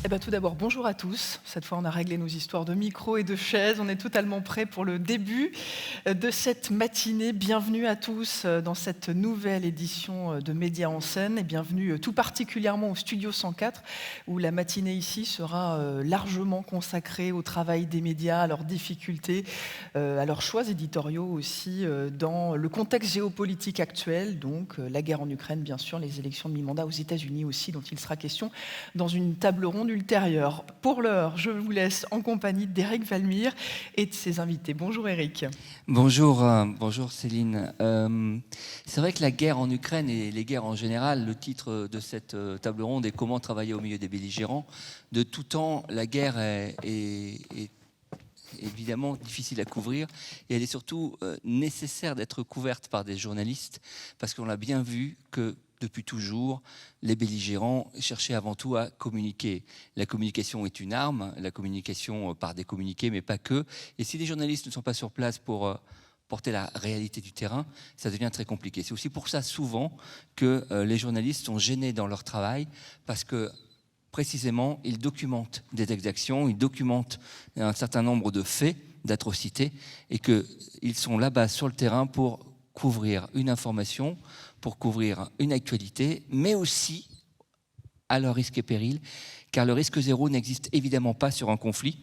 Eh bien, tout d'abord, bonjour à tous. Cette fois, on a réglé nos histoires de micro et de chaises. On est totalement prêts pour le début de cette matinée. Bienvenue à tous dans cette nouvelle édition de Médias en scène et bienvenue tout particulièrement au Studio 104 où la matinée ici sera largement consacrée au travail des médias, à leurs difficultés, à leurs choix éditoriaux aussi dans le contexte géopolitique actuel, donc la guerre en Ukraine, bien sûr, les élections de mi-mandat aux États-Unis aussi, dont il sera question dans une table ronde ultérieure. Pour l'heure, je vous laisse en compagnie d'Éric Valmire et de ses invités. Bonjour Éric. Bonjour, bonjour Céline. C'est vrai que la guerre en Ukraine et les guerres en général, le titre de cette table ronde est Comment travailler au milieu des belligérants. De tout temps, la guerre est évidemment difficile à couvrir et elle est surtout nécessaire d'être couverte par des journalistes parce qu'on l'a bien vu que depuis toujours, les belligérants cherchaient avant tout à communiquer. La communication est une arme, la communication par des communiqués, mais pas que. Et si les journalistes ne sont pas sur place pour porter la réalité du terrain, ça devient très compliqué. C'est aussi pour ça, souvent, que les journalistes sont gênés dans leur travail, parce que, précisément, ils documentent des exactions, ils documentent un certain nombre de faits, d'atrocités, et qu'ils sont là-bas sur le terrain pour couvrir une information, pour couvrir une actualité, mais aussi à leur risque et péril, car le risque zéro n'existe évidemment pas sur un conflit.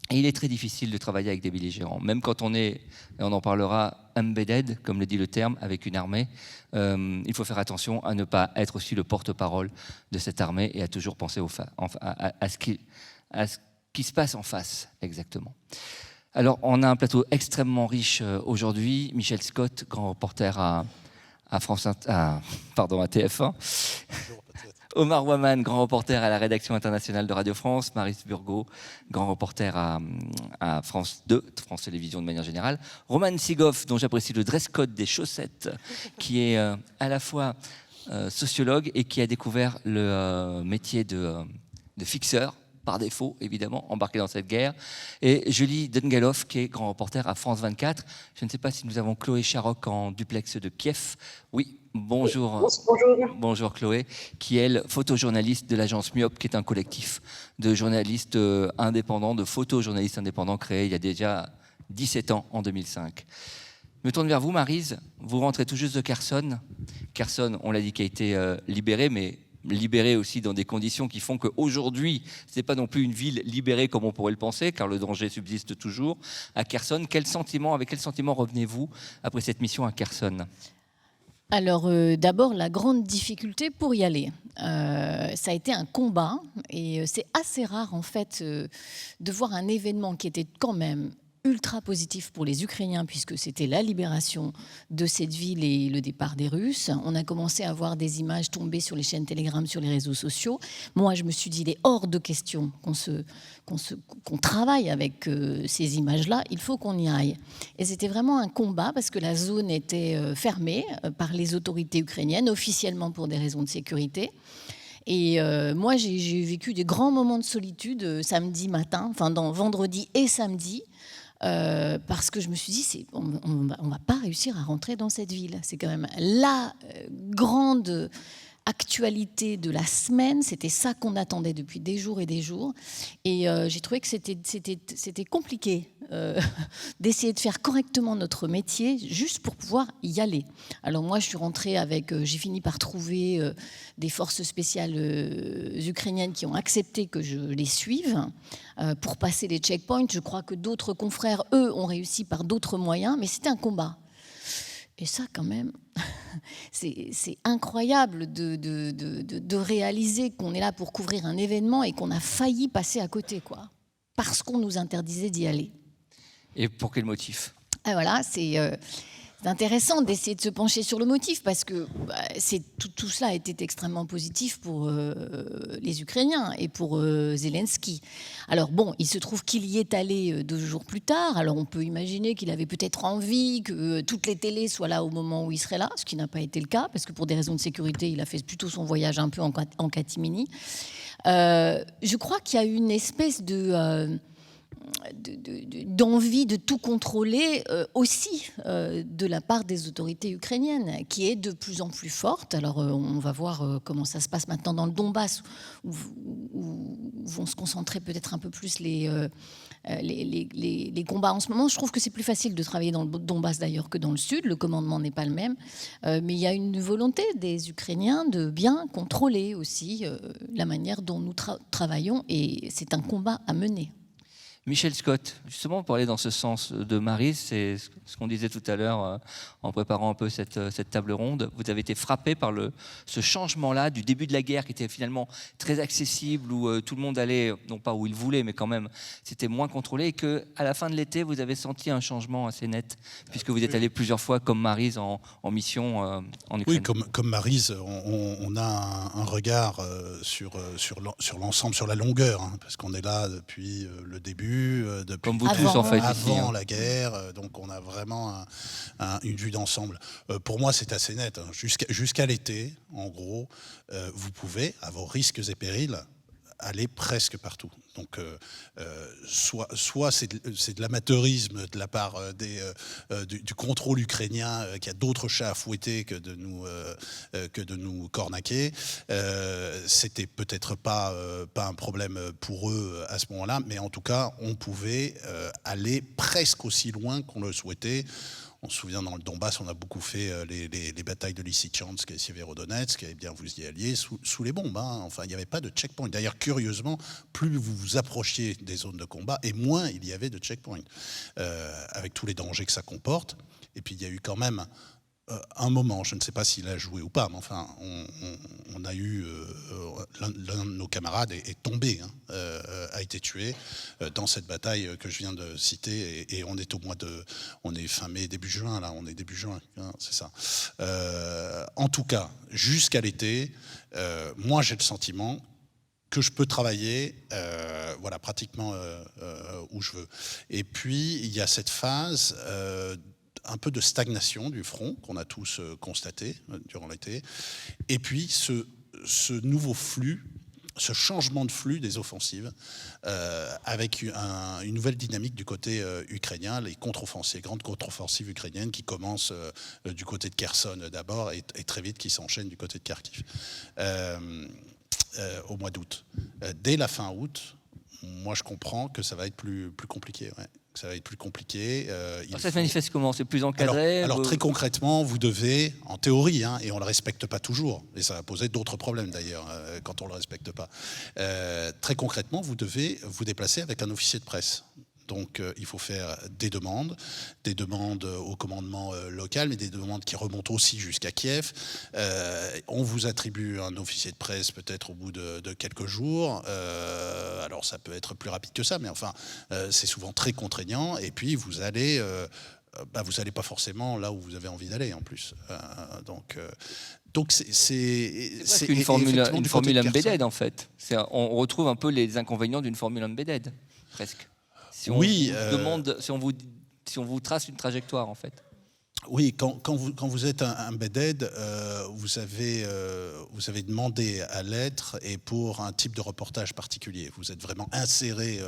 Et il est très difficile de travailler avec des belligérants, même quand on est, et on en parlera, embedded, comme le dit le terme, avec une armée. Il faut faire attention à ne pas être aussi le porte-parole de cette armée et à toujours penser à ce qui se passe en face, exactement. Alors, on a un plateau extrêmement riche aujourd'hui. Michel Scott, grand reporter à TF1. Omar Waman, grand reporter à la rédaction internationale de Radio France. Maryse Burgot, grand reporter à France 2, France Télévisions de manière générale. Roman Sigoff, dont j'apprécie le dress code des chaussettes, qui est à la fois sociologue et qui a découvert le métier de fixeur, par défaut, évidemment, embarqué dans cette guerre. Et Julie Dungeloff, qui est grand reporter à France 24. Je ne sais pas si nous avons Chloé Charoc en duplex de Kiev. Oui, bonjour. Bonjour. Bonjour Chloé, qui est elle, photojournaliste de l'agence Myop, qui est un collectif de journalistes indépendants, de photojournalistes indépendants créé il y a déjà 17 ans, en 2005. Je me tourne vers vous, Maryse. Vous rentrez tout juste de Kherson. Kherson, on l'a dit, qui a été libéré, mais libéré aussi dans des conditions qui font qu'aujourd'hui, ce n'est pas non plus une ville libérée comme on pourrait le penser, car le danger subsiste toujours. À Kherson, avec quel sentiment revenez-vous après cette mission à Kherson ? Alors d'abord, la grande difficulté pour y aller. Ça a été un combat et c'est assez rare en fait de voir un événement qui était quand même ultra positif pour les Ukrainiens puisque c'était la libération de cette ville et le départ des Russes. On a commencé à voir des images tomber sur les chaînes Telegram, sur les réseaux sociaux. Moi, je me suis dit, il est hors de question qu'on travaille avec ces images-là. Il faut qu'on y aille. Et c'était vraiment un combat parce que la zone était fermée par les autorités ukrainiennes, officiellement pour des raisons de sécurité. Et moi, j'ai vécu des grands moments de solitude samedi matin, enfin vendredi et samedi, parce que je me suis dit, on va pas réussir à rentrer dans cette ville. C'est quand même la grande actualité de la semaine. C'était ça qu'on attendait depuis des jours et des jours. Et j'ai trouvé que c'était compliqué d'essayer de faire correctement notre métier juste pour pouvoir y aller. Alors moi, je suis rentrée j'ai fini par trouver des forces spéciales ukrainiennes qui ont accepté que je les suive pour passer les checkpoints. Je crois que d'autres confrères, eux, ont réussi par d'autres moyens, mais c'était un combat. Et ça, quand même, c'est incroyable de réaliser qu'on est là pour couvrir un événement et qu'on a failli passer à côté, quoi, parce qu'on nous interdisait d'y aller. Et pour quel motif ? Et voilà, c'est intéressant d'essayer de se pencher sur le motif parce que tout cela a été extrêmement positif pour les Ukrainiens et pour Zelensky. Alors bon, il se trouve qu'il y est allé 2 jours plus tard. Alors on peut imaginer qu'il avait peut-être envie que toutes les télés soient là au moment où il serait là, ce qui n'a pas été le cas parce que pour des raisons de sécurité, il a fait plutôt son voyage un peu en catimini. Je crois qu'il y a une espèce d'envie de tout contrôler aussi de la part des autorités ukrainiennes, qui est de plus en plus forte. Alors on va voir comment ça se passe maintenant dans le Donbass, où vont se concentrer peut-être un peu plus les combats en ce moment. Je trouve que c'est plus facile de travailler dans le Donbass d'ailleurs que dans le sud. Le commandement n'est pas le même. Mais il y a une volonté des Ukrainiens de bien contrôler aussi la manière dont nous travaillons, et c'est un combat à mener. Michel Scott, justement pour aller dans ce sens de Maryse, c'est ce qu'on disait tout à l'heure en préparant un peu cette table ronde. Vous avez été frappé par ce changement-là du début de la guerre qui était finalement très accessible, où tout le monde allait, non pas où il voulait, mais quand même, c'était moins contrôlé, et qu'à la fin de l'été, vous avez senti un changement assez net, puisque vous êtes allé plusieurs fois comme Maryse en mission en Ukraine. Oui, comme Maryse, on a un regard sur l'ensemble, sur la longueur, hein, parce qu'on est là depuis le début. Depuis Comme vous tous en fait avant ici, la guerre, donc on a vraiment une vue d'ensemble. Pour moi, c'est assez net. Hein. Jusqu'à l'été, en gros, vous pouvez, à vos risques et périls, aller presque partout. Donc, soit c'est de l'amateurisme de la part du contrôle ukrainien qui a d'autres chats à fouetter que de nous cornaquer. C'était peut-être pas un problème pour eux à ce moment-là, mais en tout cas, on pouvait aller presque aussi loin qu'on le souhaitait. On se souvient, dans le Donbass, on a beaucoup fait les batailles de Lysychansk et Severodonetsk, et bien vous y alliez sous les bombes. Hein. Enfin, il n'y avait pas de checkpoint. D'ailleurs, curieusement, plus vous vous approchiez des zones de combat, et moins il y avait de checkpoint, avec tous les dangers que ça comporte. Et puis, il y a eu quand même un moment, je ne sais pas s'il a joué ou pas, mais enfin, on a eu l'un de nos camarades est tombé, hein, a été tué dans cette bataille que je viens de citer, et on est fin mai, début juin, là, on est début juin, hein, c'est ça. En tout cas, jusqu'à l'été, moi j'ai le sentiment que je peux travailler voilà, pratiquement où je veux. Et puis, il y a cette phase un peu de stagnation du front qu'on a tous constaté durant l'été. Et puis, ce nouveau flux, ce changement de flux des offensives, avec une nouvelle dynamique du côté ukrainien, les contre-offensives, grandes contre-offensives ukrainiennes qui commencent du côté de Kherson d'abord, et très vite qui s'enchaînent du côté de Kharkiv. Au mois d'août. Dès la fin août, moi je comprends que ça va être plus compliqué. Ouais. Ça va être plus compliqué. Ça se manifeste comment? C'est plus encadré? Alors très concrètement, vous devez, en théorie, hein, et on ne le respecte pas toujours, et ça va poser d'autres problèmes d'ailleurs quand on ne le respecte pas, très concrètement, vous devez vous déplacer avec un officier de presse. Donc il faut faire des demandes au commandement local, mais des demandes qui remontent aussi jusqu'à Kiev. On vous attribue un officier de presse peut-être au bout de quelques jours. Alors ça peut être plus rapide que ça, mais enfin c'est souvent très contraignant. Et puis vous allez pas forcément là où vous avez envie d'aller en plus. Donc c'est une formule embedded en fait. On retrouve un peu les inconvénients d'une formule embedded presque. Si on vous trace une trajectoire, en fait. Oui, quand vous êtes un embedded, vous avez demandé à l'être, et pour un type de reportage particulier. Vous êtes vraiment inséré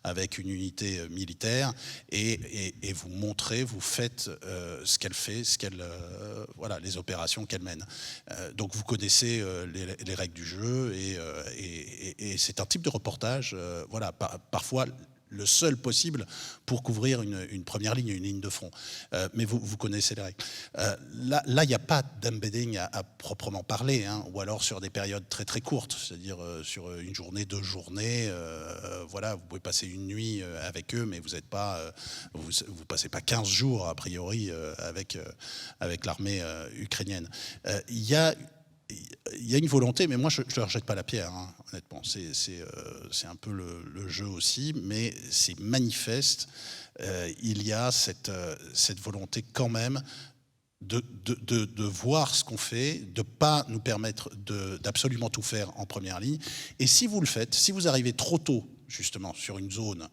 avec une unité militaire, et vous montrez, vous faites ce qu'elle fait, voilà, les opérations qu'elle mène. Donc vous connaissez les règles du jeu, et c'est un type de reportage, voilà, parfois le seul possible pour couvrir une première ligne, une ligne de front. Mais vous connaissez les règles. Là, il n'y a pas d'embedding à proprement parler, hein, ou alors sur des périodes très très courtes, c'est-à-dire sur une journée, 2 journées. Voilà, vous pouvez passer une nuit avec eux, mais vous passez pas 15 jours a priori avec l'armée ukrainienne. Il y a une volonté, mais moi je ne leur jette pas la pierre, hein, honnêtement. C'est un peu le jeu aussi, mais c'est manifeste. Il y a cette volonté quand même de voir ce qu'on fait, de ne pas nous permettre d'absolument tout faire en première ligne. Et si vous le faites, si vous arrivez trop tôt, justement, sur une zone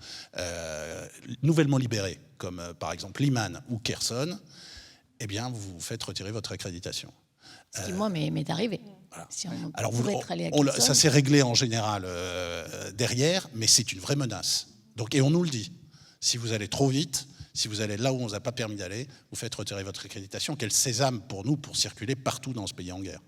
nouvellement libérée, comme par exemple Liman ou Kherson, eh bien, vous vous faites retirer votre accréditation. Ce qui, moi, m'est arrivé. Voilà. Si on alors, pouvait être allé à Kherson. ça s'est réglé en général derrière, mais c'est une vraie menace. Donc, et on nous le dit. Si vous allez trop vite, si vous allez là où on ne vous a pas permis d'aller, vous faites retirer votre accréditation. Quel sésame pour nous pour circuler partout dans ce pays en guerre.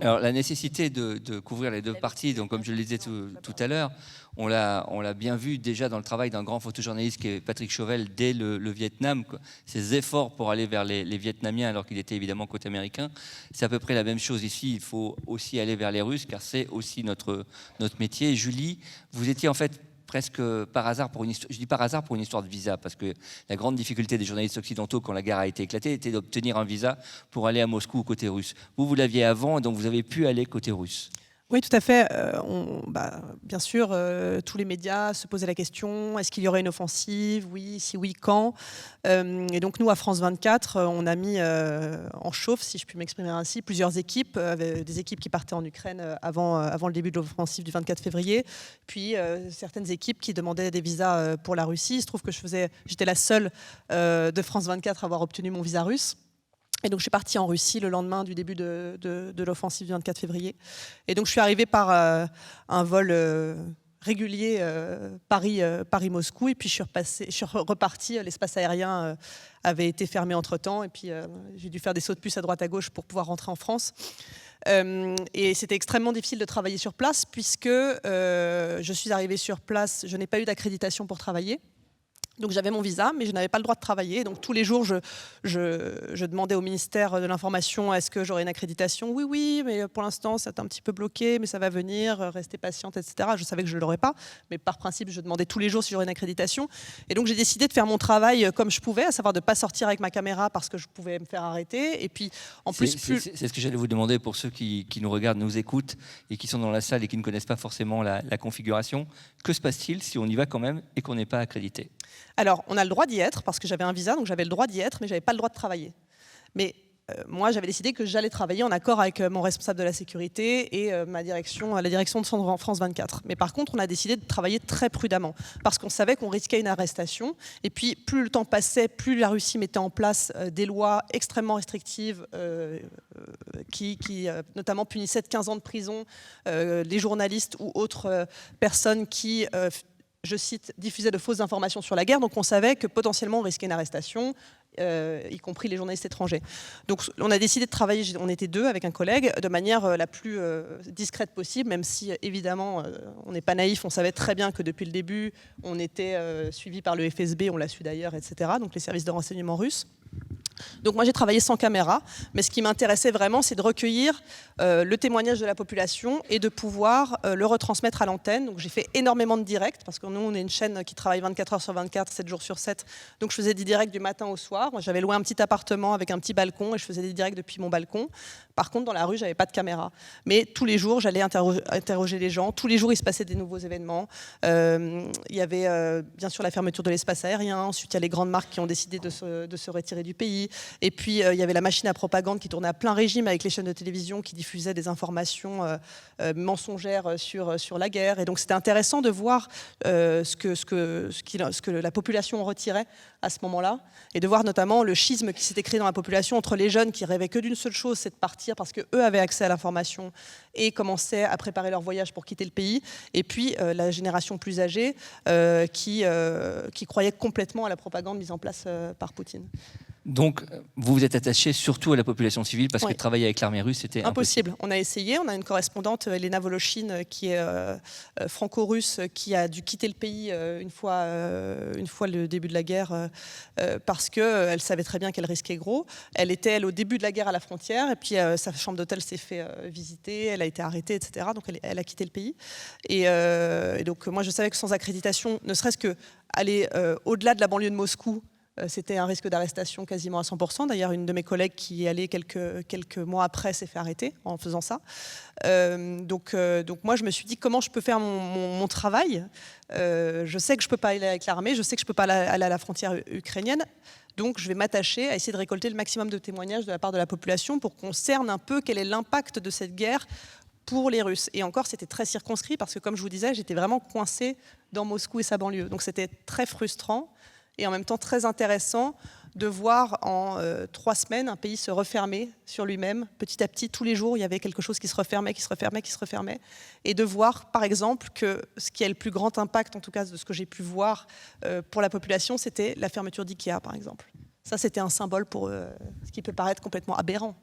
Alors la nécessité de couvrir les deux parties, donc comme je le disais tout à l'heure, on l'a bien vu déjà dans le travail d'un grand photojournaliste qui est Patrick Chauvel dès le Vietnam, ses efforts pour aller vers les Vietnamiens alors qu'il était évidemment côté américain. C'est à peu près la même chose ici, il faut aussi aller vers les Russes car c'est aussi notre métier. Et Julie, vous étiez en fait presque par hasard pour une histoire, je dis par hasard pour une histoire de visa, parce que la grande difficulté des journalistes occidentaux quand la guerre a été éclatée était d'obtenir un visa pour aller à Moscou côté russe. Vous l'aviez avant, donc vous avez pu aller côté russe. Oui, tout à fait. Bien sûr, tous les médias se posaient la question, est-ce qu'il y aurait une offensive? Oui, si oui, quand? Et donc nous, à France 24, on a mis en chauffe, si je puis m'exprimer ainsi, plusieurs équipes, des équipes qui partaient en Ukraine avant le début de l'offensive du 24 février, puis certaines équipes qui demandaient des visas pour la Russie. Il se trouve que j'étais la seule de France 24 à avoir obtenu mon visa russe. Et donc je suis partie en Russie le lendemain du début de l'offensive du 24 février. Et donc je suis arrivée par un vol régulier Paris-Moscou. Et puis je suis repartie, l'espace aérien avait été fermé entre-temps. Et puis j'ai dû faire des sauts de puce à droite à gauche pour pouvoir rentrer en France. Et c'était extrêmement difficile de travailler sur place puisque je suis arrivée sur place, je n'ai pas eu d'accréditation pour travailler. Donc j'avais mon visa, mais je n'avais pas le droit de travailler. Donc tous les jours, je demandais au ministère de l'Information, est-ce que j'aurais une accréditation? Oui, mais pour l'instant, c'est un petit peu bloqué, mais ça va venir, restez patiente, etc. Je savais que je ne l'aurais pas, mais par principe, je demandais tous les jours si j'aurais une accréditation. Et donc j'ai décidé de faire mon travail comme je pouvais, à savoir de ne pas sortir avec ma caméra parce que je pouvais me faire arrêter. Et puis, en plus... C'est ce que j'allais vous demander pour ceux qui nous regardent, nous écoutent, et qui sont dans la salle et qui ne connaissent pas forcément la configuration. Que se passe-t-il si on y va quand même et qu'on n'est pas accrédité? Alors, on a le droit d'y être, parce que j'avais un visa, donc j'avais le droit d'y être, mais je n'avais pas le droit de travailler. Mais moi, j'avais décidé que j'allais travailler en accord avec mon responsable de la sécurité et la direction de France 24. Mais par contre, on a décidé de travailler très prudemment, parce qu'on savait qu'on risquait une arrestation. Et puis, plus le temps passait, plus la Russie mettait en place des lois extrêmement restrictives qui notamment punissaient de 15 ans de prison les journalistes ou autres personnes qui... je cite, diffusaient de fausses informations sur la guerre. Donc on savait que potentiellement on risquait une arrestation, y compris les journalistes étrangers. Donc on a décidé de travailler, on était deux avec un collègue, de manière la plus discrète possible, même si évidemment on n'est pas naïf, on savait très bien que depuis le début on était suivi par le FSB, on l'a su d'ailleurs, etc., donc les services de renseignement russes. Donc moi j'ai travaillé sans caméra, mais ce qui m'intéressait vraiment c'est de recueillir le témoignage de la population et de pouvoir le retransmettre à l'antenne. Donc j'ai fait énormément de directs, parce que nous on est une chaîne qui travaille 24 heures sur 24, 7 jours sur 7, donc je faisais des directs du matin au soir. Moi j'avais loué un petit appartement avec un petit balcon et je faisais des directs depuis mon balcon. Par contre dans la rue j'avais pas de caméra, mais tous les jours j'allais interroger les gens, tous les jours il se passait des nouveaux événements. Il y avait bien sûr la fermeture de l'espace aérien, ensuite il y a les grandes marques qui ont décidé de se retirer du pays. Et puis, il y avait la machine à propagande qui tournait à plein régime avec les chaînes de télévision qui diffusaient des informations mensongères sur la guerre. Et donc, c'était intéressant de voir ce que la population en retirait à ce moment-là, et de voir notamment le schisme qui s'était créé dans la population entre les jeunes qui rêvaient que d'une seule chose, c'est de partir parce qu'eux avaient accès à l'information et commençaient à préparer leur voyage pour quitter le pays, et puis la génération plus âgée qui croyait complètement à la propagande mise en place par Poutine. Donc, vous vous êtes attaché surtout à la population civile parce Oui. que travailler avec l'armée russe, c'était impossible. On a essayé, on a une correspondante, Elena Volochine, qui est franco-russe, qui a dû quitter le pays une fois le début de la guerre parce qu'elle savait très bien qu'elle risquait gros. Elle était, elle, au début de la guerre à la frontière, et puis sa chambre d'hôtel s'est fait visiter, elle a été arrêtée, etc. Donc elle a quitté le pays. Et donc moi je savais que sans accréditation, ne serait-ce que aller au-delà de la banlieue de Moscou, c'était un risque d'arrestation quasiment à 100%. D'ailleurs, une de mes collègues qui y allait quelques mois après s'est fait arrêter en faisant ça. Donc moi, je me suis dit, comment je peux faire mon travail? Je sais que je ne peux pas aller avec l'armée, je sais que je ne peux pas aller à la frontière ukrainienne. Donc, je vais m'attacher à essayer de récolter le maximum de témoignages de la part de la population pour qu'on cerne un peu quel est l'impact de cette guerre pour les Russes. Et encore, c'était très circonscrit parce que, comme je vous disais, j'étais vraiment coincée dans Moscou et sa banlieue. Donc, c'était très frustrant. et en même temps très intéressant de voir en 3 semaines un pays se refermer sur lui-même. Petit à petit, tous les jours, il y avait quelque chose qui se refermait, et de voir, par exemple, que ce qui a le plus grand impact, en tout cas de ce que j'ai pu voir pour la population, c'était la fermeture d'IKEA, par exemple. Ça, c'était un symbole pour ce qui peut paraître complètement aberrant.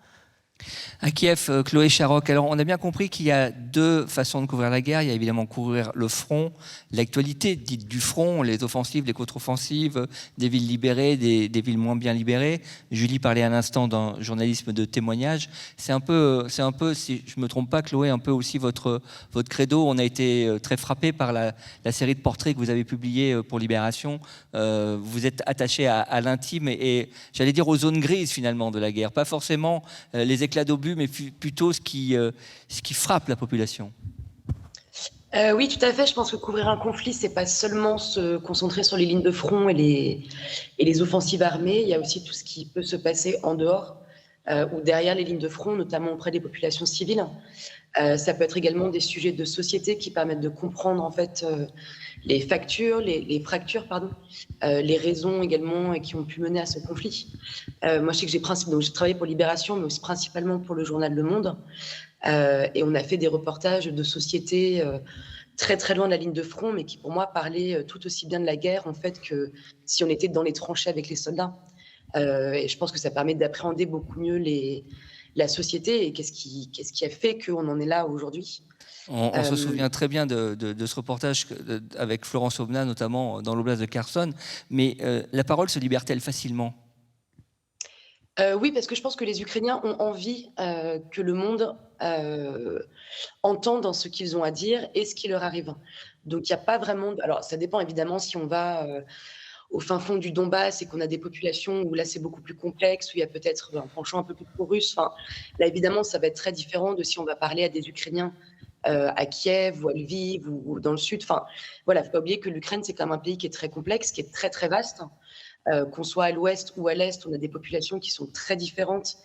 À Kiev, Chloé Charoc, alors on a bien compris qu'il y a 2 façons de couvrir la guerre. Il y a évidemment couvrir le front, l'actualité dite du front, les offensives, les contre-offensives, des villes libérées, des villes moins bien libérées. Julie parlait à l'instant d'un journalisme de témoignage. C'est un peu, si je ne me trompe pas, Chloé, un peu aussi votre credo. On a été très frappé par la série de portraits que vous avez publiés pour Libération. Vous êtes attaché à l'intime et j'allais dire aux zones grises finalement de la guerre. Pas forcément les éclats d'obus, mais plutôt ce qui frappe la population. Oui, tout à fait. Je pense que couvrir un conflit, c'est pas seulement se concentrer sur les lignes de front et les offensives armées. Il y a aussi tout ce qui peut se passer en dehors ou derrière les lignes de front, notamment auprès des populations civiles. Ça peut être également des sujets de société qui permettent de comprendre en fait les fractures, les raisons également qui ont pu mener à ce conflit. Moi, je sais que j'ai travaillé pour Libération, mais aussi principalement pour le journal Le Monde. Et on a fait des reportages de sociétés très très loin de la ligne de front, mais qui pour moi parlaient tout aussi bien de la guerre en fait que si on était dans les tranchées avec les soldats. Et je pense que ça permet d'appréhender beaucoup mieux la société et qu'est-ce qui a fait qu'on en est là aujourd'hui. On se souvient très bien de ce reportage avec Florence Aubenas, notamment dans l'oblast de Kherson. Mais la parole se libère-t-elle facilement ? Oui, parce que je pense que les Ukrainiens ont envie que le monde entende dans ce qu'ils ont à dire et ce qui leur arrive. Donc, il n'y a pas vraiment... Alors, ça dépend évidemment si on va au fin fond du Donbass et qu'on a des populations où là, c'est beaucoup plus complexe, où il y a peut-être un penchant un peu plus pro-russe. Enfin, là, évidemment, ça va être très différent de si on va parler à des Ukrainiens à Kiev ou à Lviv ou dans le sud. Enfin, voilà, il ne faut pas oublier que l'Ukraine, c'est quand même un pays qui est très complexe, qui est très, très vaste. Qu'on soit à l'ouest ou à l'est, on a des populations qui sont très différentes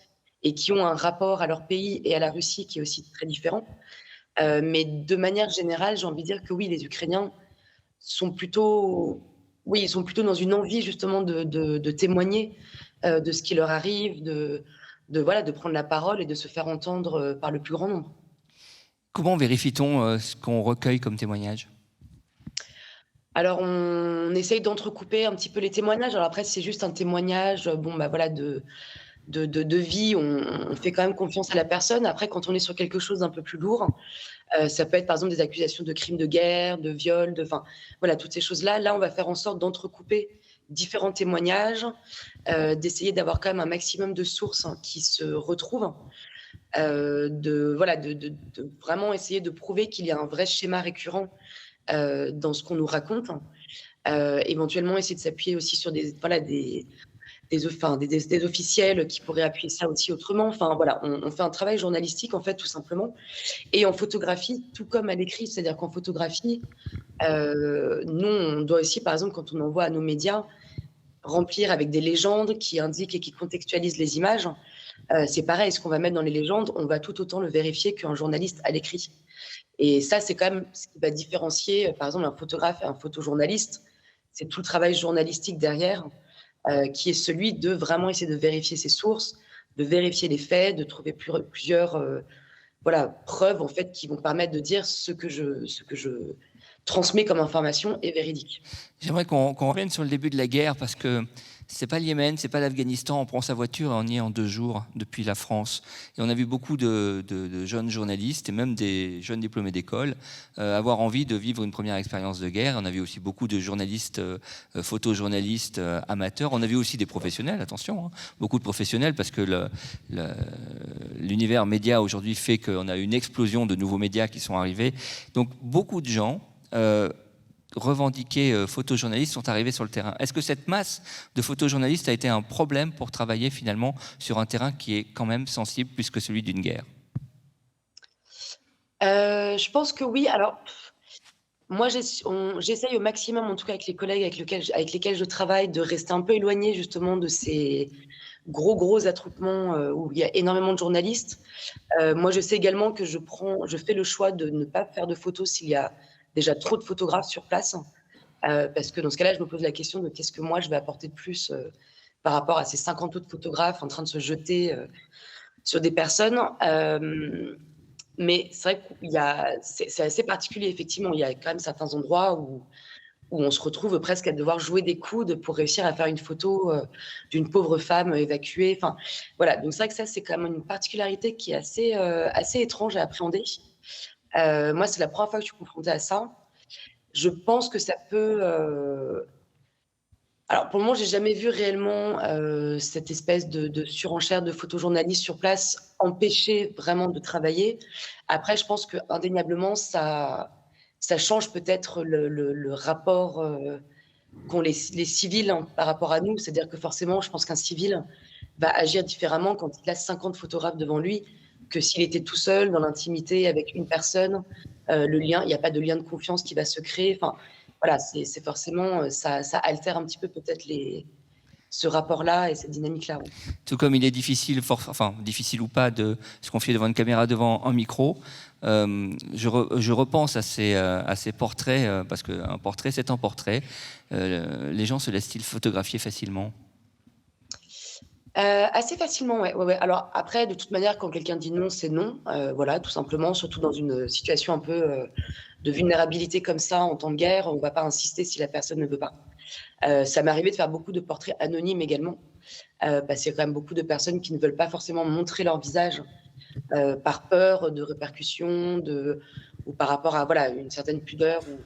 et qui ont un rapport à leur pays et à la Russie qui est aussi très différent. Mais de manière générale, j'ai envie de dire que oui, les Ukrainiens sont plutôt dans une envie justement de témoigner de ce qui leur arrive, de prendre la parole et de se faire entendre par le plus grand nombre. Comment vérifie-t-on ce qu'on recueille comme témoignage ? Alors, on essaye d'entrecouper un petit peu les témoignages. Alors après, c'est juste un témoignage de vie. On fait quand même confiance à la personne. Après, quand on est sur quelque chose d'un peu plus lourd, ça peut être par exemple des accusations de crimes de guerre, de viol, toutes ces choses-là. Là, on va faire en sorte d'entrecouper différents témoignages, d'essayer d'avoir quand même un maximum de sources qui se retrouvent, de vraiment essayer de prouver qu'il y a un vrai schéma récurrent dans ce qu'on nous raconte, éventuellement essayer de s'appuyer aussi sur des officiels qui pourraient appuyer ça aussi autrement. Enfin voilà, on fait un travail journalistique en fait tout simplement, et en photographie tout comme à l'écrit, c'est-à-dire qu'en photographie, nous on doit aussi par exemple quand on envoie à nos médias remplir avec des légendes qui indiquent et qui contextualisent les images. C'est pareil, ce qu'on va mettre dans les légendes, on va tout autant le vérifier qu'un journaliste à l'écrit. Et ça, c'est quand même ce qui va différencier, par exemple, un photographe et un photojournaliste. C'est tout le travail journalistique derrière, qui est celui de vraiment essayer de vérifier ses sources, de vérifier les faits, de trouver plusieurs preuves en fait, qui vont permettre de dire ce que je transmets comme information est véridique. J'aimerais qu'on revienne sur le début de la guerre, parce que c'est pas le Yémen, c'est pas l'Afghanistan. On prend sa voiture et on y est en 2 jours depuis la France. Et on a vu beaucoup de jeunes journalistes et même des jeunes diplômés d'école avoir envie de vivre une première expérience de guerre. On a vu aussi beaucoup de journalistes, photojournalistes amateurs. On a vu aussi des professionnels, attention, hein, beaucoup de professionnels, parce que l'univers média aujourd'hui fait qu'on a une explosion de nouveaux médias qui sont arrivés. Donc beaucoup de gens revendiqués photojournalistes sont arrivés sur le terrain. Est-ce que cette masse de photojournalistes a été un problème pour travailler finalement sur un terrain qui est quand même sensible plus que celui d'une guerre ? Je pense que oui. Alors, moi, j'essaye au maximum, en tout cas avec les collègues avec lesquels je travaille, de rester un peu éloigné justement de ces gros attroupements où il y a énormément de journalistes. Moi, je sais également que je fais le choix de ne pas faire de photos s'il y a déjà trop de photographes sur place, Parce que dans ce cas-là, je me pose la question de qu'est-ce que moi, je vais apporter de plus par rapport à ces 50 autres photographes en train de se jeter sur des personnes. Mais c'est vrai que c'est assez particulier, effectivement. Il y a quand même certains endroits où on se retrouve presque à devoir jouer des coudes pour réussir à faire une photo d'une pauvre femme évacuée. Enfin, voilà. Donc c'est vrai que ça, c'est quand même une particularité qui est assez étrange à appréhender. Moi, c'est la première fois que je suis confrontée à ça. Je pense que ça peut... Alors, pour le moment, j'ai jamais vu réellement cette espèce de surenchère de photojournalistes sur place empêcher vraiment de travailler. Après, je pense qu'indéniablement, ça change peut-être le rapport qu'ont les civils par rapport à nous. C'est-à-dire que forcément, je pense qu'un civil va agir différemment quand il a 50 photographes devant lui que s'il était tout seul, dans l'intimité, avec une personne. Il n'y a pas de lien de confiance qui va se créer. Enfin, voilà, c'est forcément, ça altère un petit peu peut-être ce rapport-là et cette dynamique-là. Ouais. Tout comme il est difficile, difficile ou pas, de se confier devant une caméra, devant un micro. Je repense à ces portraits, parce qu'un portrait, c'est un portrait. Les gens se laissent-ils photographier facilement ? Assez facilement, ouais. Alors après, de toute manière, quand quelqu'un dit non, c'est non. Voilà, tout simplement, surtout dans une situation un peu de vulnérabilité comme ça, en temps de guerre, on ne va pas insister si la personne ne veut pas. Ça m'est arrivé de faire beaucoup de portraits anonymes également, parce qu'il y a quand même beaucoup de personnes qui ne veulent pas forcément montrer leur visage par peur de répercussions ou par rapport à une certaine pudeur ou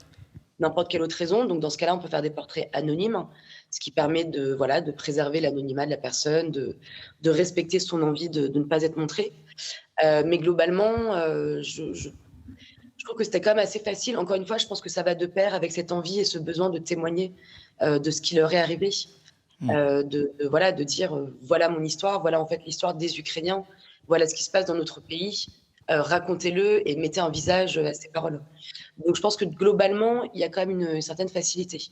n'importe quelle autre raison. Donc, dans ce cas-là, on peut faire des portraits anonymes, ce qui permet de préserver l'anonymat de la personne, de respecter son envie de ne pas être montré. Mais globalement, je trouve que c'était quand même assez facile. Encore une fois, je pense que ça va de pair avec cette envie et ce besoin de témoigner de ce qui leur est arrivé. De dire voilà mon histoire, voilà en fait l'histoire des Ukrainiens, voilà ce qui se passe dans notre pays, racontez-le et mettez un visage à ces paroles. Donc je pense que globalement, il y a quand même une certaine facilité.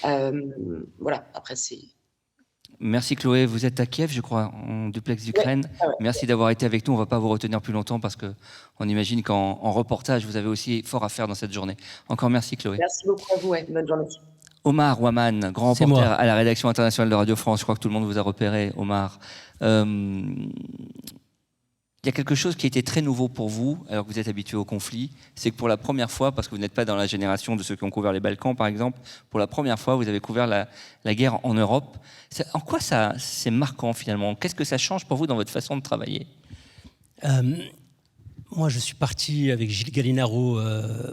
Voilà, après c'est... Merci Chloé, vous êtes à Kiev, je crois, en duplex d'Ukraine. Ouais. Merci d'avoir été avec nous, on ne va pas vous retenir plus longtemps parce qu'on imagine qu'en reportage, vous avez aussi fort à faire dans cette journée. Encore merci Chloé. Merci beaucoup à vous, bonne journée. Omar Ouaman, grand reporter à la rédaction internationale de Radio France, je crois que tout le monde vous a repéré, Omar. Il y a quelque chose qui a été très nouveau pour vous, alors que vous êtes habitué au conflit, c'est que pour la première fois, parce que vous n'êtes pas dans la génération de ceux qui ont couvert les Balkans, par exemple, pour la première fois, vous avez couvert la guerre en Europe. En quoi c'est marquant, finalement ? Qu'est-ce que ça change pour vous dans votre façon de travailler ? Moi, je suis parti avec Gilles Gallinaro,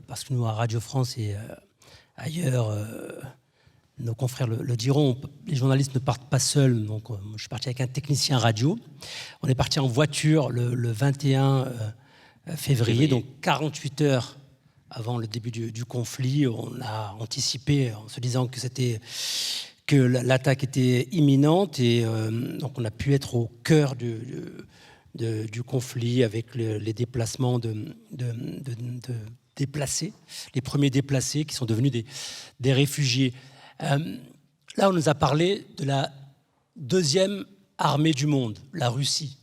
parce que nous, à Radio France et ailleurs, nos confrères le diront, les journalistes ne partent pas seuls, donc je suis parti avec un technicien radio. On est parti en voiture le 21 février, donc 48 heures avant le début du conflit. On a anticipé en se disant que l'attaque était imminente et donc on a pu être au cœur du conflit avec les déplacements de déplacés, les premiers déplacés qui sont devenus des réfugiés. Là, on nous a parlé de la deuxième armée du monde, la Russie.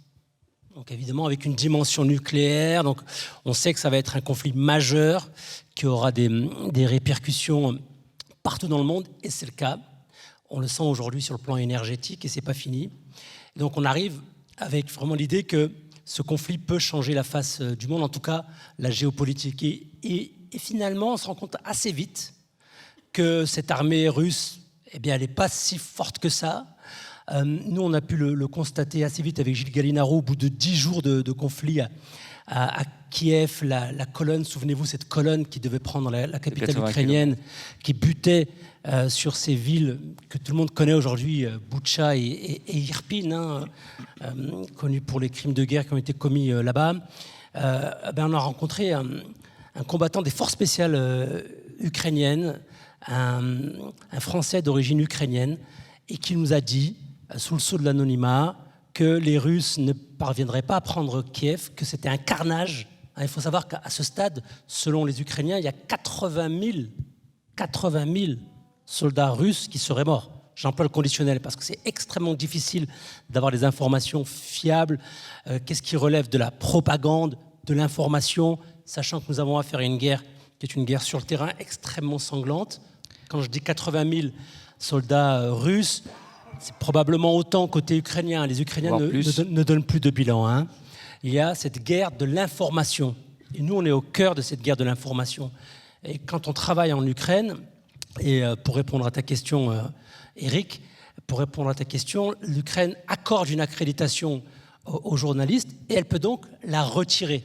Donc évidemment avec une dimension nucléaire. Donc on sait que ça va être un conflit majeur qui aura des répercussions partout dans le monde, et c'est le cas. On le sent aujourd'hui sur le plan énergétique et c'est pas fini. Et donc on arrive avec vraiment l'idée que ce conflit peut changer la face du monde, en tout cas la géopolitique. Et finalement, on se rend compte assez vite que cette armée russe, elle n'est pas si forte que ça. Nous, on a pu le constater assez vite avec Gilles Gallinaro, au bout de 10 jours de conflit à Kiev, la colonne, souvenez-vous, cette colonne qui devait prendre la capitale ukrainienne, qui butait sur ces villes que tout le monde connaît aujourd'hui, Boutcha et Irpin, connues pour les crimes de guerre qui ont été commis là-bas. On a rencontré un combattant des forces spéciales ukrainiennes, un Français d'origine ukrainienne, et qui nous a dit, sous le sceau de l'anonymat, que les Russes ne parviendraient pas à prendre Kiev, que c'était un carnage. Il faut savoir qu'à ce stade, selon les Ukrainiens, il y a 80 000 soldats russes qui seraient morts. J'emploie le conditionnel parce que c'est extrêmement difficile d'avoir des informations fiables. Qu'est-ce qui relève de la propagande, de l'information, sachant que nous avons affaire à une guerre qui est une guerre sur le terrain extrêmement sanglante. Quand je dis 80 000 soldats russes, c'est probablement autant côté ukrainien. Les Ukrainiens ne donnent plus de bilan. Hein. Il y a cette guerre de l'information. Et nous, on est au cœur de cette guerre de l'information. Et quand on travaille en Ukraine, et pour répondre à ta question, Eric, pour répondre à ta question, l'Ukraine accorde une accréditation aux journalistes et elle peut donc la retirer.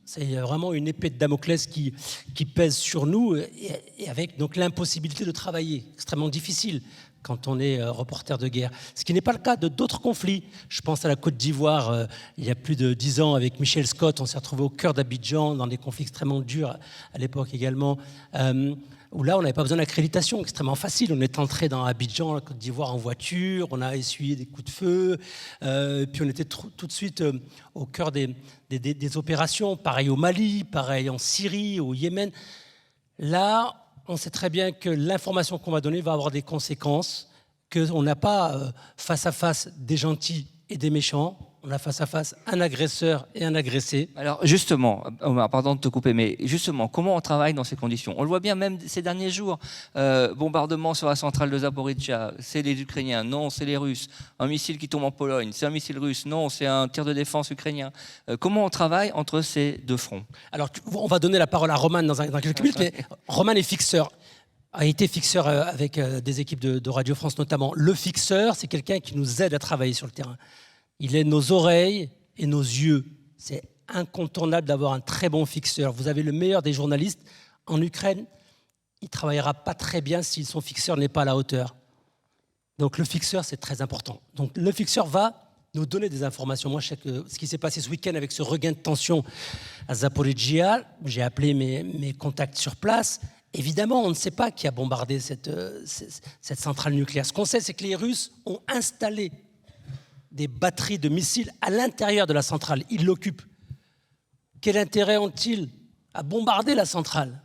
C'est vraiment une épée de Damoclès qui pèse sur nous et avec donc l'impossibilité de travailler, extrêmement difficile quand on est reporter de guerre. Ce qui n'est pas le cas de d'autres conflits. Je pense à la Côte d'Ivoire, il y a plus de 10 ans avec Michel Scott, on s'est retrouvé au cœur d'Abidjan dans des conflits extrêmement durs à l'époque également, où là on n'avait pas besoin d'accréditation, extrêmement facile. On est entré dans Abidjan, la Côte d'Ivoire en voiture, on a essuyé des coups de feu, puis on était tout de suite au cœur des opérations, pareil au Mali, pareil en Syrie, au Yémen. Là, on sait très bien que l'information qu'on va donner va avoir des conséquences, qu'on n'a pas face à face des gentils et des méchants, on a face à face un agresseur et un agressé. Alors justement, Omar, pardon de te couper, mais justement, comment on travaille dans ces conditions? On le voit bien même ces derniers jours, bombardement sur la centrale de Zaporizhzhia, c'est les Ukrainiens, non, c'est les Russes. Un missile qui tombe en Pologne, c'est un missile russe, non, c'est un tir de défense ukrainien. Comment on travaille entre ces deux fronts? Alors, on va donner la parole à Roman dans quelques minutes, mais Roman est fixeur. A été fixeur avec des équipes de Radio France notamment. Le fixeur, c'est quelqu'un qui nous aide à travailler sur le terrain. Il est nos oreilles et nos yeux. C'est incontournable d'avoir un très bon fixeur. Vous avez le meilleur des journalistes. En Ukraine, il ne travaillera pas très bien si son fixeur n'est pas à la hauteur. Donc le fixeur, c'est très important. Donc le fixeur va nous donner des informations. Moi, je sais que ce qui s'est passé ce week-end avec ce regain de tension à Zaporizhzhia, j'ai appelé mes contacts sur place. Évidemment, on ne sait pas qui a bombardé cette centrale nucléaire. Ce qu'on sait, c'est que les Russes ont installé des batteries de missiles à l'intérieur de la centrale. Ils l'occupent. Quel intérêt ont-ils à bombarder la centrale?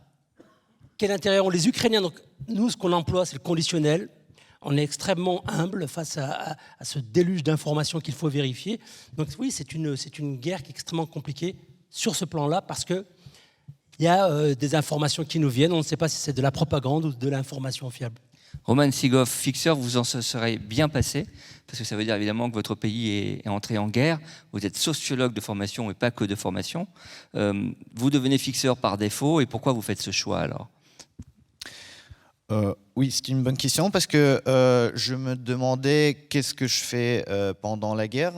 Quel intérêt ont les Ukrainiens? Donc, nous, ce qu'on emploie, c'est le conditionnel. On est extrêmement humble face à ce déluge d'informations qu'il faut vérifier. Donc oui, c'est une guerre qui est extrêmement compliquée sur ce plan-là parce que il y a des informations qui nous viennent. On ne sait pas si c'est de la propagande ou de l'information fiable. Roman Sigov, fixeur, vous en serez bien passé, parce que ça veut dire évidemment que votre pays est entré en guerre. Vous êtes sociologue de formation et pas que de formation. Vous devenez fixeur par défaut, et pourquoi vous faites ce choix alors? Oui, c'est une bonne question parce que je me demandais qu'est-ce que je fais pendant la guerre.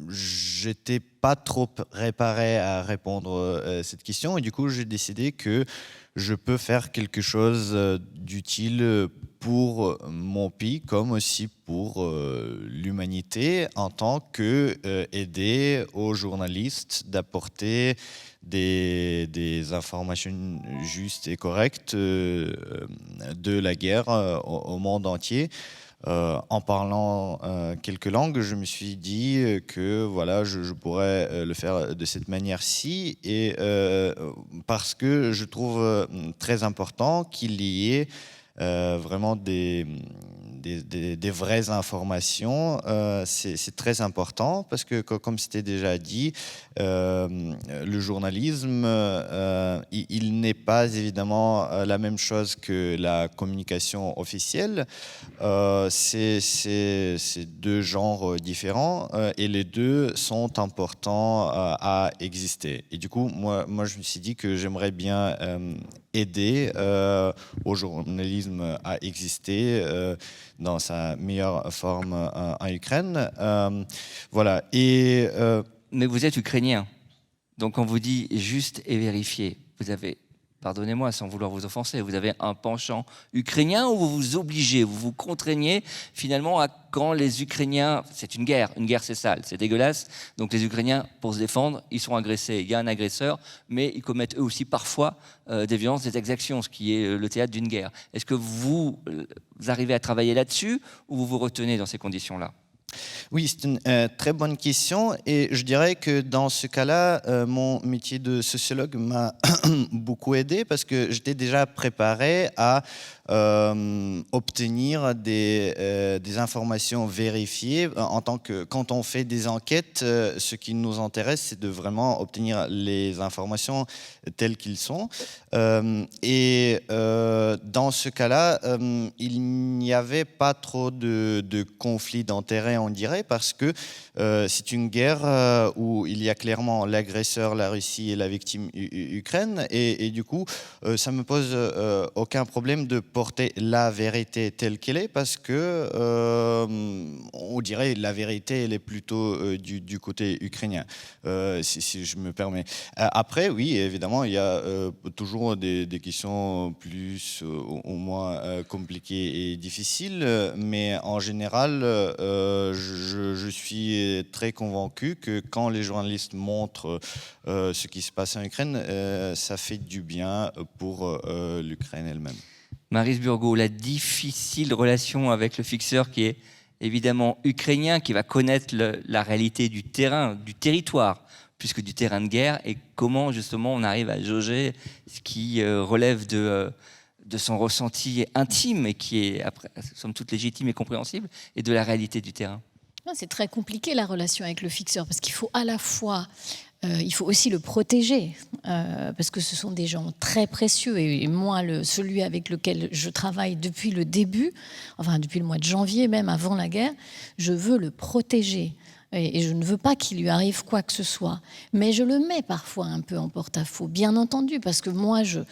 J'étais pas trop préparé à répondre à cette question et du coup j'ai décidé que je peux faire quelque chose d'utile pour mon pays comme aussi pour l'humanité en tant que aider aux journalistes d'apporter des informations justes et correctes de la guerre au monde entier. En parlant quelques langues, je me suis dit que voilà, je pourrais le faire de cette manière-ci et parce que je trouve très important qu'il y ait vraiment des vraies informations. C'est très important parce que, comme c'était déjà dit, le journalisme, il n'est pas évidemment la même chose que la communication officielle. C'est deux genres différents et les deux sont importants à exister. Et du coup, moi je me suis dit que j'aimerais bien aider au journalisme à exister dans sa meilleure forme en Ukraine. Voilà. Et, mais vous êtes ukrainien, donc on vous dit juste et vérifié. Vous avez, pardonnez-moi sans vouloir vous offenser, vous avez un penchant ukrainien ou vous vous obligez, vous vous contraignez finalement à quand les Ukrainiens, c'est une guerre c'est sale, c'est dégueulasse, donc les Ukrainiens pour se défendre, ils sont agressés, il y a un agresseur, mais ils commettent eux aussi parfois des violences, des exactions, ce qui est le théâtre d'une guerre. Est-ce que vous arrivez à travailler là-dessus ou vous vous retenez dans ces conditions-là? Oui, c'est une très bonne question et je dirais que dans ce cas-là, mon métier de sociologue m'a beaucoup aidé parce que j'étais déjà préparé à obtenir des informations vérifiées. En tant que, quand on fait des enquêtes, ce qui nous intéresse, c'est de vraiment obtenir les informations telles qu'elles sont. Dans ce cas-là, il n'y avait pas trop de conflits d'intérêts, on dirait, parce que c'est une guerre où il y a clairement l'agresseur, la Russie, et la victime, Ukraine. Et du coup, ça ne me pose aucun problème de porter la vérité telle qu'elle est, parce que on dirait la vérité, elle est plutôt du côté ukrainien, si je me permets. Après, oui, évidemment, il y a toujours des questions plus ou moins compliquées et difficiles, mais en général, je suis très convaincu que quand les journalistes montrent ce qui se passe en Ukraine, ça fait du bien pour l'Ukraine elle-même. Maryse Burgot, la difficile relation avec le fixeur qui est évidemment ukrainien, qui va connaître la réalité du terrain, du territoire, plus que du terrain de guerre, et comment justement on arrive à jauger ce qui relève de son ressenti intime et qui est, après, somme toute, légitime et compréhensible, et de la réalité du terrain. C'est très compliqué la relation avec le fixeur, parce qu'il faut à la fois... il faut aussi le protéger, parce que ce sont des gens très précieux. Et moi, celui avec lequel je travaille depuis le début, enfin depuis le mois de janvier, même avant la guerre, je veux le protéger. Et je ne veux pas qu'il lui arrive quoi que ce soit. Mais je le mets parfois un peu en porte-à-faux, bien entendu, parce que moi, je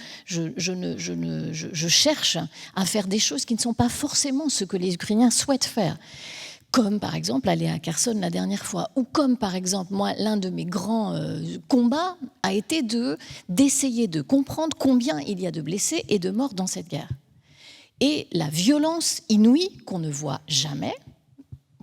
cherche à faire des choses qui ne sont pas forcément ce que les Ukrainiens souhaitent faire. Comme par exemple aller à Kherson la dernière fois, ou comme par exemple, moi, l'un de mes grands combats a été d'essayer de comprendre combien il y a de blessés et de morts dans cette guerre. Et la violence inouïe qu'on ne voit jamais,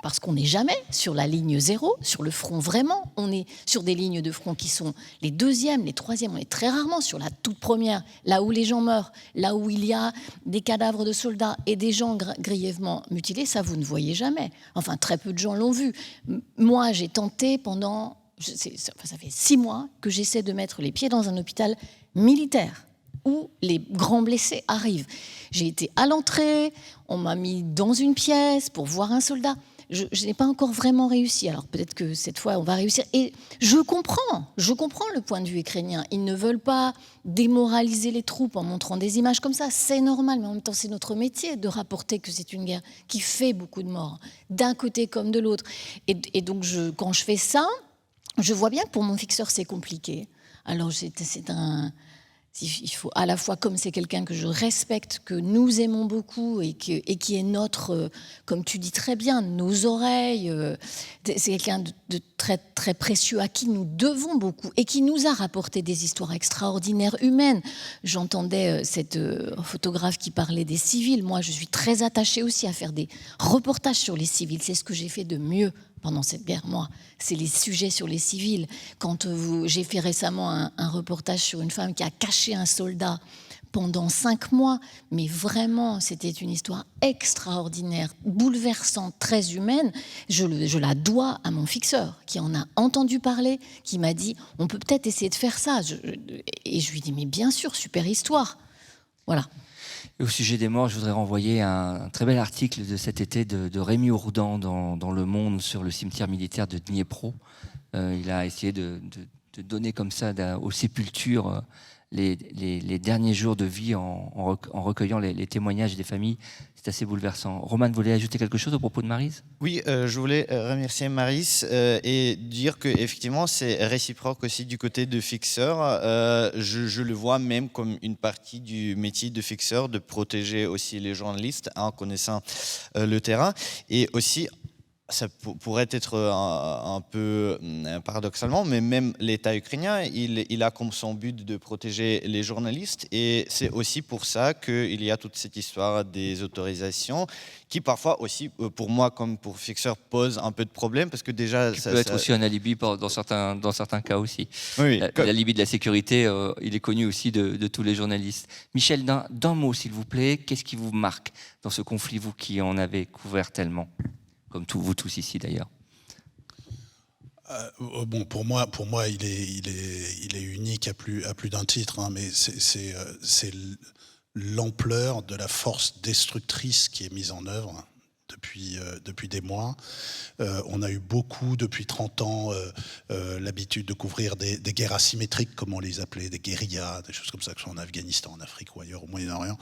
parce qu'on n'est jamais sur la ligne zéro, sur le front vraiment, on est sur des lignes de front qui sont les deuxièmes, les troisièmes, on est très rarement sur la toute première, là où les gens meurent, là où il y a des cadavres de soldats et des gens grièvement mutilés, ça vous ne voyez jamais. Enfin, très peu de gens l'ont vu. Moi, j'ai tenté pendant, ça fait 6 mois que j'essaie de mettre les pieds dans un hôpital militaire où les grands blessés arrivent. J'ai été à l'entrée, on m'a mis dans une pièce pour voir un soldat. Je n'ai pas encore vraiment réussi. Alors peut-être que cette fois, on va réussir. Et je comprends le point de vue ukrainien. Ils ne veulent pas démoraliser les troupes en montrant des images comme ça. C'est normal, mais en même temps, c'est notre métier de rapporter que c'est une guerre qui fait beaucoup de morts, d'un côté comme de l'autre. Et donc, quand je fais ça, je vois bien que pour mon fixeur, c'est compliqué. Alors, il faut à la fois, comme c'est quelqu'un que je respecte, que nous aimons beaucoup et qui est notre, comme tu dis très bien, nos oreilles, c'est quelqu'un de très, très précieux à qui nous devons beaucoup et qui nous a rapporté des histoires extraordinaires humaines. J'entendais cette photographe qui parlait des civils. Moi, je suis très attachée aussi à faire des reportages sur les civils. C'est ce que j'ai fait de mieux pendant cette guerre, moi, c'est les sujets sur les civils. Quand j'ai fait récemment un reportage sur une femme qui a caché un soldat pendant 5 mois, mais vraiment, c'était une histoire extraordinaire, bouleversante, très humaine. Je la dois à mon fixeur, qui en a entendu parler, qui m'a dit, on peut peut-être essayer de faire ça. Et je lui dis, mais bien sûr, super histoire. Voilà. Et au sujet des morts, je voudrais renvoyer un très bel article de cet été de Rémi Ourdan dans Le Monde sur le cimetière militaire de Dniepro. Il a essayé de donner comme ça aux sépultures les derniers jours de vie en recueillant les témoignages des familles. C'est assez bouleversant. Roman, vous voulez ajouter quelque chose au propos de Maryse ? Oui, je voulais remercier Maryse et dire qu'effectivement, c'est réciproque aussi du côté de fixeur. Je le vois même comme une partie du métier de fixeur, de protéger aussi les journalistes en connaissant le terrain. Et aussi, ça pourrait être un peu paradoxalement, mais même l'État ukrainien, il a comme son but de protéger les journalistes. Et c'est aussi pour ça qu'il y a toute cette histoire des autorisations qui parfois aussi, pour moi comme pour fixeur, pose un peu de problème parce que déjà... Ça peut être aussi un alibi dans certains cas aussi. Oui, l'alibi de la sécurité, il est connu aussi de tous les journalistes. Michel, d'un mot s'il vous plaît, qu'est-ce qui vous marque dans ce conflit, vous qui en avez couvert tellement ? comme vous tous ici d'ailleurs. Bon, pour moi, il est unique à plus d'un titre, hein, mais c'est l'ampleur de la force destructrice qui est mise en œuvre depuis des mois. On a eu beaucoup, depuis 30 ans, l'habitude de couvrir des guerres asymétriques, comme on les appelait, des guérillas, des choses comme ça, que ce soit en Afghanistan, en Afrique ou ailleurs, au Moyen-Orient.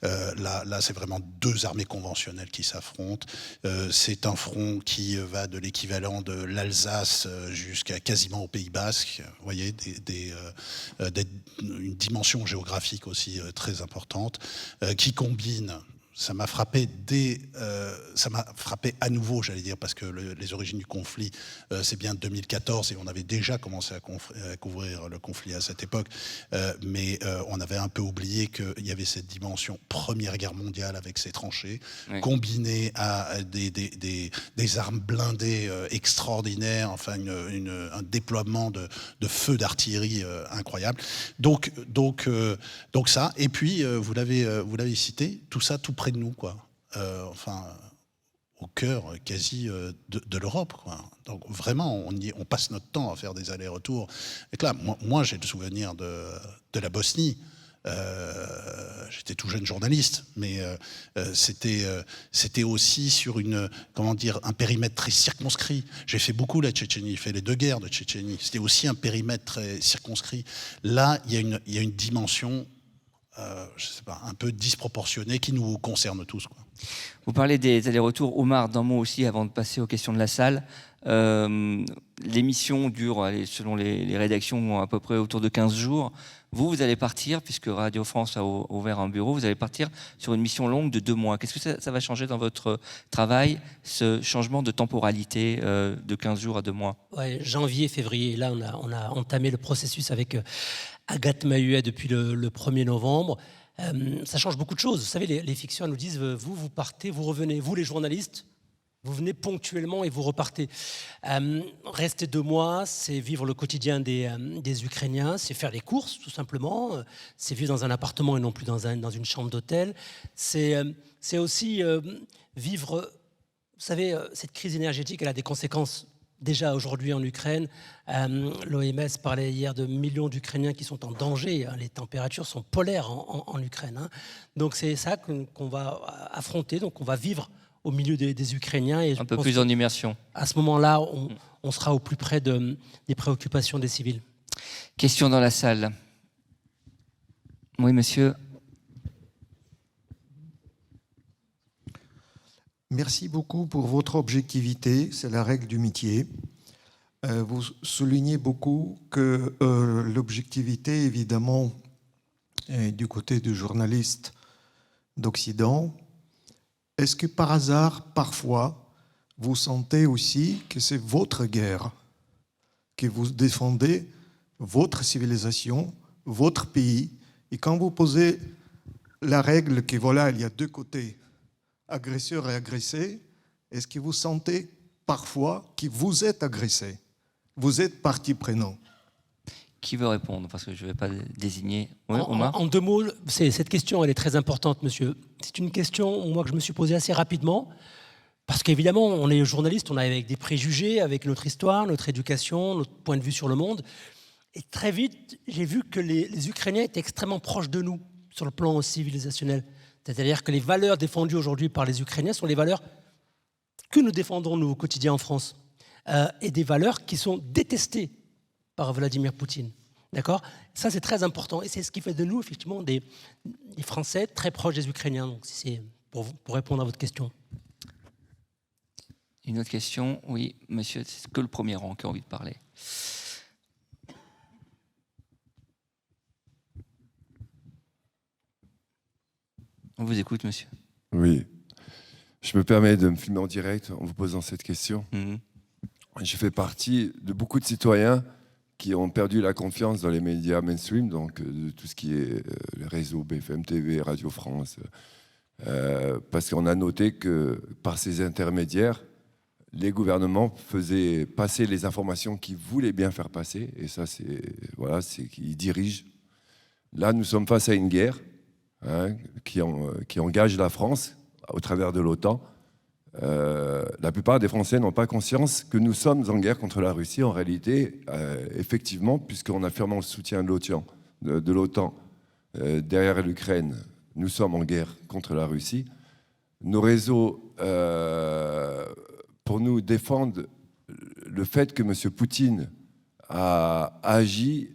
Là, c'est vraiment deux armées conventionnelles qui s'affrontent. C'est un front qui va de l'équivalent de l'Alsace jusqu'à quasiment au Pays Basque. Vous voyez, une dimension géographique aussi très importante, qui combine... Ça m'a frappé à nouveau, j'allais dire, parce que les origines du conflit, c'est bien 2014 et on avait déjà commencé à couvrir le conflit à cette époque, mais on avait un peu oublié qu'il y avait cette dimension Première Guerre mondiale avec ses tranchées, oui, combinée à des armes blindées extraordinaires, enfin un déploiement de feux d'artillerie incroyable. Donc ça, et puis vous l'avez cité, tout ça tout près de nous, quoi. Enfin, au cœur quasi de l'Europe, quoi. Donc vraiment, on passe notre temps à faire des allers-retours. Et là, moi j'ai le souvenir de la Bosnie. J'étais tout jeune journaliste, mais c'était aussi sur un périmètre très circonscrit. J'ai fait beaucoup la Tchétchénie, j'ai fait les 2 guerres de Tchétchénie. C'était aussi un périmètre très circonscrit. Là, il y a une dimension, je sais pas, un peu disproportionnée qui nous concerne tous, quoi. Vous parlez des allers-retours. Omar, d'un mot aussi, avant de passer aux questions de la salle. L'émission dure, selon les rédactions, à peu près autour de 15 jours. Vous allez partir, puisque Radio France a ouvert un bureau, vous allez partir sur une mission longue de 2 mois. Qu'est-ce que ça va changer dans votre travail, ce changement de temporalité de 15 jours à 2 mois? Ouais, janvier, février, là on a entamé le processus avec Agathe Mahuet depuis le 1er novembre. Ça change beaucoup de choses. Vous savez, les fictions nous disent, vous partez, vous revenez. Vous, les journalistes, vous venez ponctuellement et vous repartez. Rester 2 mois, c'est vivre le quotidien des Ukrainiens, c'est faire les courses, tout simplement. C'est vivre dans un appartement et non plus dans une chambre d'hôtel. C'est aussi vivre... Vous savez, cette crise énergétique, elle a des conséquences déjà aujourd'hui en Ukraine. L'OMS parlait hier de millions d'Ukrainiens qui sont en danger. Les températures sont polaires en Ukraine. Donc c'est ça qu'on va affronter, donc on va vivre au milieu des Ukrainiens. Et un peu plus en immersion. À ce moment-là, on sera au plus près des préoccupations des civils. Question dans la salle. Oui, monsieur. Merci beaucoup pour votre objectivité, c'est la règle du métier. Vous soulignez beaucoup que l'objectivité, évidemment, est du côté du journaliste d'Occident. Est-ce que par hasard, parfois, vous sentez aussi que c'est votre guerre, que vous défendez votre civilisation, votre pays, et quand vous posez la règle que voilà, il y a 2 côtés, agresseur et agressé, est-ce que vous sentez parfois que vous êtes agressé? Vous êtes partie prenante? Qui veut répondre? Parce que je ne vais pas désigner. Oui, en 2 mots, cette question, elle est très importante, monsieur. C'est une question, moi, que je me suis posée assez rapidement, parce qu'évidemment, on est journaliste, on est avec des préjugés, avec notre histoire, notre éducation, notre point de vue sur le monde. Et très vite, j'ai vu que les Ukrainiens étaient extrêmement proches de nous, sur le plan civilisationnel. C'est-à-dire que les valeurs défendues aujourd'hui par les Ukrainiens sont les valeurs que nous défendons, nous, au quotidien en France. Et des valeurs qui sont détestées par Vladimir Poutine. D'accord? Ça, c'est très important. Et c'est ce qui fait de nous, effectivement, des Français très proches des Ukrainiens. Donc, c'est pour répondre à votre question. Une autre question? Oui, monsieur, c'est que le premier rang qui a envie de parler. On vous écoute, monsieur. Oui. Je me permets de me filmer en direct en vous posant cette question. Je fais partie de beaucoup de citoyens qui ont perdu la confiance dans les médias mainstream, donc de tout ce qui est les réseaux BFM TV, Radio France, parce qu'on a noté que par ces intermédiaires, les gouvernements faisaient passer les informations qu'ils voulaient bien faire passer, et ça, c'est qu'ils dirigent. Là, nous sommes face à une guerre qui engage la France au travers de l'OTAN. la plupart des Français n'ont pas conscience que nous sommes en guerre contre la Russie. En réalité, effectivement, puisqu'on a fermement le soutien de l'OTAN derrière l'Ukraine, nous sommes en guerre contre la Russie. Nos réseaux, pour nous, défendent le fait que M. Poutine a agi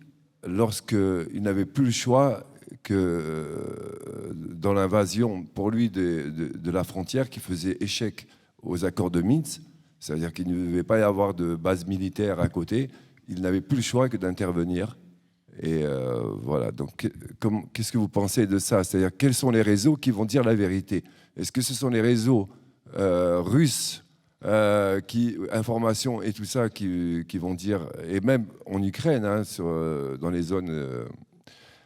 lorsqu'il n'avait plus le choix que dans l'invasion, pour lui, de la frontière qui faisait échec aux accords de Minsk, c'est-à-dire qu'il ne devait pas y avoir de base militaire à côté, il n'avait plus le choix que d'intervenir. Et voilà, donc qu'est-ce que vous pensez de ça? C'est-à-dire, quels sont les réseaux qui vont dire la vérité? Est-ce que ce sont les réseaux russes, information et tout ça, qui vont dire, et même en Ukraine, hein, dans les zones...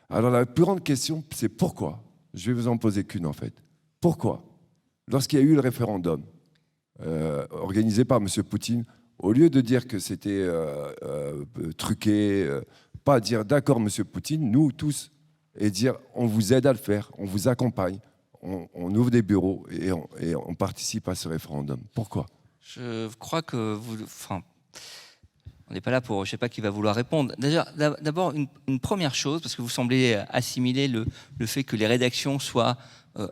Alors la plus grande question, c'est pourquoi? Je vais vous en poser qu'une en fait. Pourquoi, lorsqu'il y a eu le référendum organisé par M. Poutine, au lieu de dire que c'était truqué, pas dire d'accord M. Poutine, nous tous, et dire on vous aide à le faire, on vous accompagne, on ouvre des bureaux et on participe à ce référendum. Pourquoi? Je crois que vous... Enfin, on n'est pas là pour... Je ne sais pas qui va vouloir répondre. D'abord, une première chose, parce que vous semblez assimiler le fait que les rédactions soient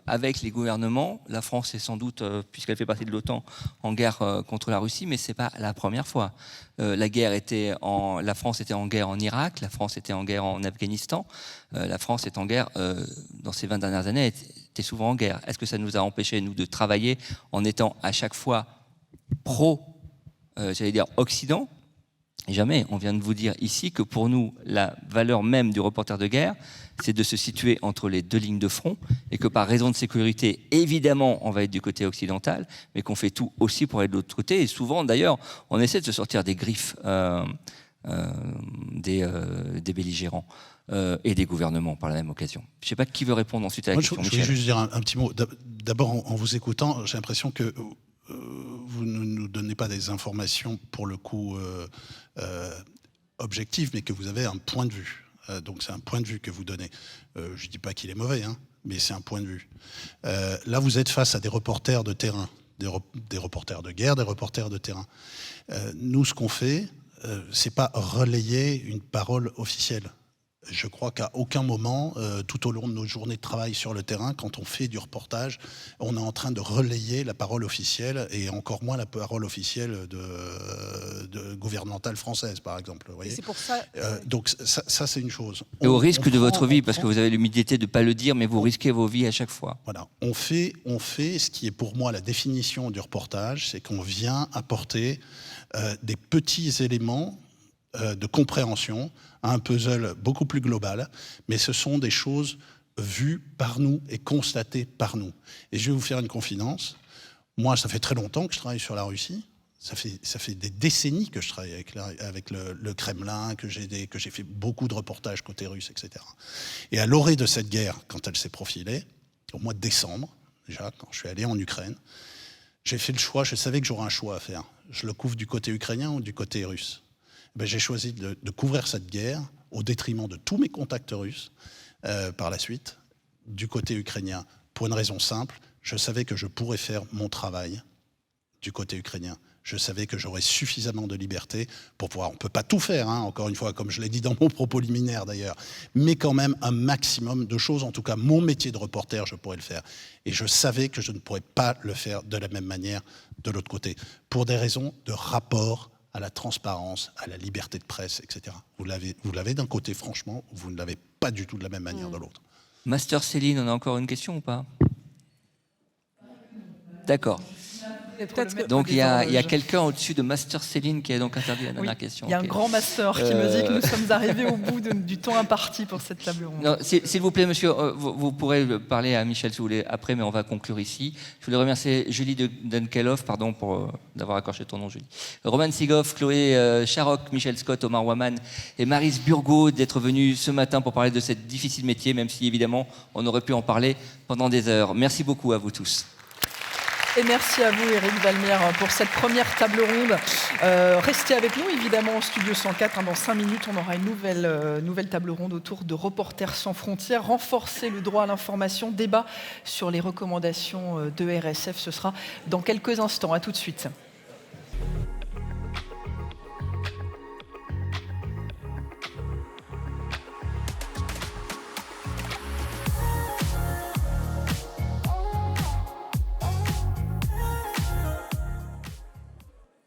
avec les gouvernements. La France est sans doute, puisqu'elle fait partie de l'OTAN, en guerre contre la Russie, mais ce n'est pas la première fois. La France était en guerre en Irak, la France était en guerre en Afghanistan, la France est en guerre, dans ces 20 dernières années, était souvent en guerre. Est-ce que ça nous a empêchés, nous, de travailler en étant à chaque fois j'allais dire Occident? Jamais. On vient de vous dire ici que pour nous, la valeur même du reporter de guerre, c'est de se situer entre les deux lignes de front et que par raison de sécurité, évidemment, on va être du côté occidental, mais qu'on fait tout aussi pour aller de l'autre côté. Et souvent, d'ailleurs, on essaie de se sortir des griffes des belligérants et des gouvernements par la même occasion. Je ne sais pas qui veut répondre ensuite à la question. Je voulais juste dire un petit mot. D'abord, en vous écoutant, j'ai l'impression que vous ne nous donnez pas des informations, pour le coup, objectives, mais que vous avez un point de vue. Donc c'est un point de vue que vous donnez. Je ne dis pas qu'il est mauvais, hein, mais c'est un point de vue. Là, vous êtes face à des reporters de terrain, des reporters de guerre, des reporters de terrain. Nous, ce qu'on fait, c'est pas relayer une parole officielle. Je crois qu'à aucun moment, tout au long de nos journées de travail sur le terrain, quand on fait du reportage, on est en train de relayer la parole officielle, et encore moins la parole officielle de gouvernementale française, par exemple. Vous voyez, c'est pour ça... donc ça, c'est une chose. Et au risque de votre vie, parce que vous avez l'humilité de ne pas le dire, mais vous risquez vos vies à chaque fois. Voilà, on fait ce qui est pour moi la définition du reportage, c'est qu'on vient apporter des petits éléments de compréhension à un puzzle beaucoup plus global, mais ce sont des choses vues par nous et constatées par nous. Et je vais vous faire une confidence. Moi, ça fait très longtemps que je travaille sur la Russie. Ça fait des décennies que je travaille avec le Kremlin, que j'ai fait beaucoup de reportages côté russe, etc. Et à l'orée de cette guerre, quand elle s'est profilée, au mois de décembre, déjà, quand je suis allé en Ukraine, j'ai fait le choix, je savais que j'aurais un choix à faire. Je le couvre du côté ukrainien ou du côté russe. Ben, j'ai choisi de couvrir cette guerre au détriment de tous mes contacts russes par la suite, du côté ukrainien, pour une raison simple, je savais que je pourrais faire mon travail du côté ukrainien. Je savais que j'aurais suffisamment de liberté pour pouvoir... On ne peut pas tout faire, hein, encore une fois, comme je l'ai dit dans mon propos liminaire d'ailleurs, mais quand même un maximum de choses. En tout cas, mon métier de reporter, je pourrais le faire. Et je savais que je ne pourrais pas le faire de la même manière de l'autre côté, pour des raisons de rapport à la transparence, à la liberté de presse, etc. Vous l'avez d'un côté, franchement, vous ne l'avez pas du tout de la même manière de l'autre. Master Céline, on a encore une question ou pas? D'accord. Donc il y a quelqu'un au-dessus de Master Céline qui a donc interdit la dernière question. Il y a un grand master qui me dit que nous sommes arrivés au bout du temps imparti pour cette table ronde. Non, s'il vous plaît, monsieur, vous pourrez parler à Michel si vous voulez après, mais on va conclure ici. Je voulais remercier Julie Dunkelhoff, pardon d'avoir accroché ton nom, Julie. Roman Sigoff, Chloé Charoc, Michel Scott, Omar Waman et Maryse Burgot d'être venus ce matin pour parler de ce difficile métier, même si évidemment on aurait pu en parler pendant des heures. Merci beaucoup à vous tous. Et merci à vous, Éric Valmière, pour cette première table ronde. Restez avec nous, évidemment, au Studio 104. Dans 5 minutes, on aura une nouvelle table ronde autour de Reporters sans frontières. Renforcer le droit à l'information, débat sur les recommandations de RSF. Ce sera dans quelques instants. À tout de suite.